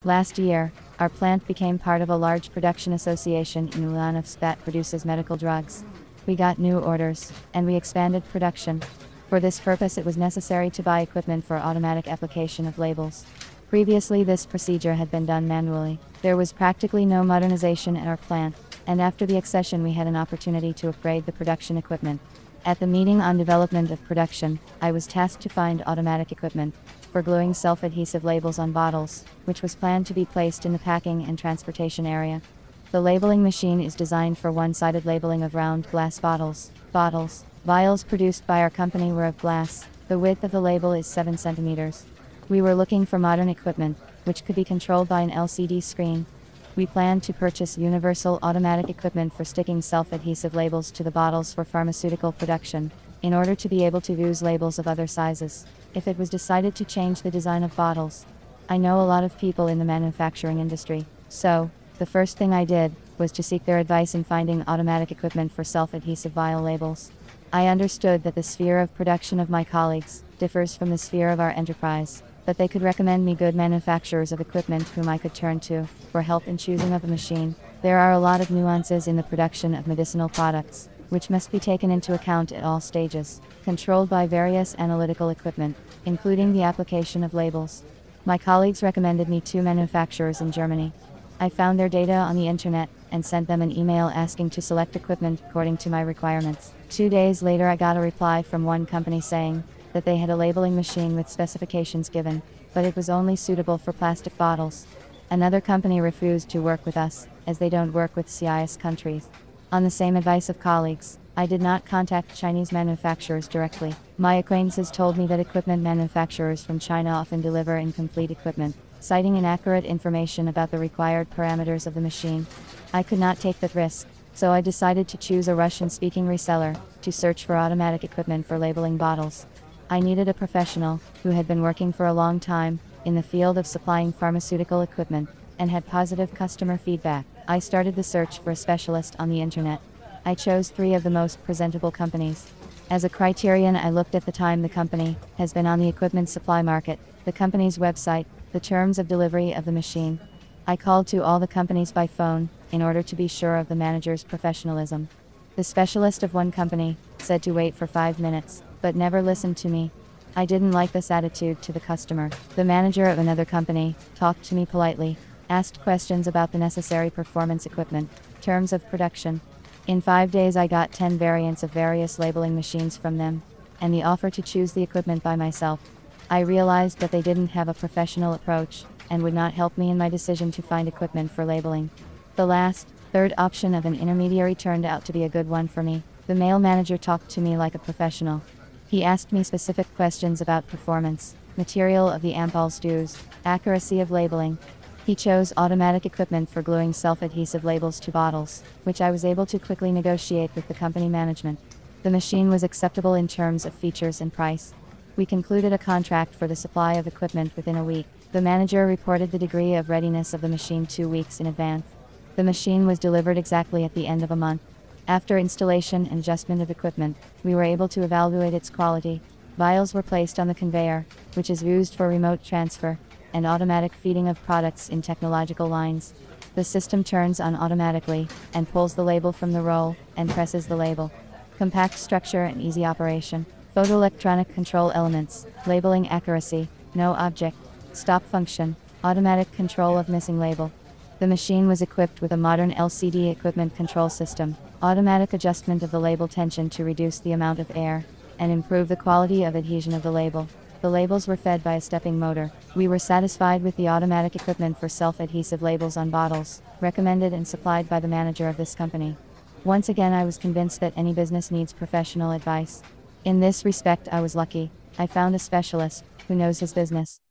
Last year, our plant became part of a large production association in Ulyanovsk that produces medical drugs. We got new orders, and we expanded production. For this purpose it was necessary to buy equipment for automatic application of labels. Previously this procedure had been done manually. There was practically no modernization at our plant, and after the accession we had an opportunity to upgrade the production equipment. At the meeting on development of production, I was tasked to find automatic equipment for gluing self-adhesive labels on bottles, which was planned to be placed in the packing and transportation area. The labeling machine is designed for one-sided labeling of round glass bottles. Vials produced by our company were of glass. The width of the label is 7 centimeters. We were looking for modern equipment, which could be controlled by an LCD screen. We planned to purchase universal automatic equipment for sticking self-adhesive labels to the bottles for pharmaceutical production, in order to be able to use labels of other sizes, if it was decided to change the design of bottles. I know a lot of people in the manufacturing industry, so the first thing I did was to seek their advice in finding automatic equipment for self-adhesive vial labels. I understood that the sphere of production of my colleagues differs from the sphere of our enterprise, but they could recommend me good manufacturers of equipment whom I could turn to for help in choosing of a machine. There are a lot of nuances in the production of medicinal products, which must be taken into account at all stages, controlled by various analytical equipment, including the application of labels. My colleagues recommended me 2 manufacturers in Germany. I found their data on the internet and sent them an email asking to select equipment according to my requirements. 2 days later I got a reply from one company saying that they had a labeling machine with specifications given, but it was only suitable for plastic bottles. Another company refused to work with us, as they don't work with CIS countries. On the same advice of colleagues, I did not contact Chinese manufacturers directly. My acquaintances told me that equipment manufacturers from China often deliver incomplete equipment, citing inaccurate information about the required parameters of the machine. I could not take that risk, so I decided to choose a Russian-speaking reseller to search for automatic equipment for labeling bottles. I needed a professional who had been working for a long time in the field of supplying pharmaceutical equipment and had positive customer feedback. I started the search for a specialist on the internet. I chose 3 of the most presentable companies. As a criterion, I looked at the time the company has been on the equipment supply market, the company's website, the terms of delivery of the machine. I called to all the companies by phone in order to be sure of the manager's professionalism. The specialist of one company said to wait for 5 minutes, but never listened to me. I didn't like this attitude to the customer. The manager of another company talked to me politely, asked questions about the necessary performance equipment, terms of production. In 5 days I got 10 variants of various labeling machines from them, and the offer to choose the equipment by myself. I realized that they didn't have a professional approach, and would not help me in my decision to find equipment for labeling. The third option of an intermediary turned out to be a good one for me. The male manager talked to me like a professional. He asked me specific questions about performance, material of the ampoules used, accuracy of labeling. He chose automatic equipment for gluing self-adhesive labels to bottles, which I was able to quickly negotiate with the company management. The machine was acceptable in terms of features and price. We concluded a contract for the supply of equipment within a week. The manager reported the degree of readiness of the machine 2 weeks in advance. The machine was delivered exactly at the end of a month. After installation and adjustment of equipment, we were able to evaluate its quality. Vials were placed on the conveyor, which is used for remote transfer and automatic feeding of products in technological lines. The system turns on automatically and pulls the label from the roll and presses the label. Compact structure and easy operation. Photoelectronic control elements, labeling accuracy, no object, stop function, automatic control of missing label. The machine was equipped with a modern LCD equipment control system, automatic adjustment of the label tension to reduce the amount of air, and improve the quality of adhesion of the label. The labels were fed by a stepping motor. We were satisfied with the automatic equipment for self-adhesive labels on bottles, recommended and supplied by the manager of this company. Once again I was convinced that any business needs professional advice. In this respect I was lucky. I found a specialist who knows his business.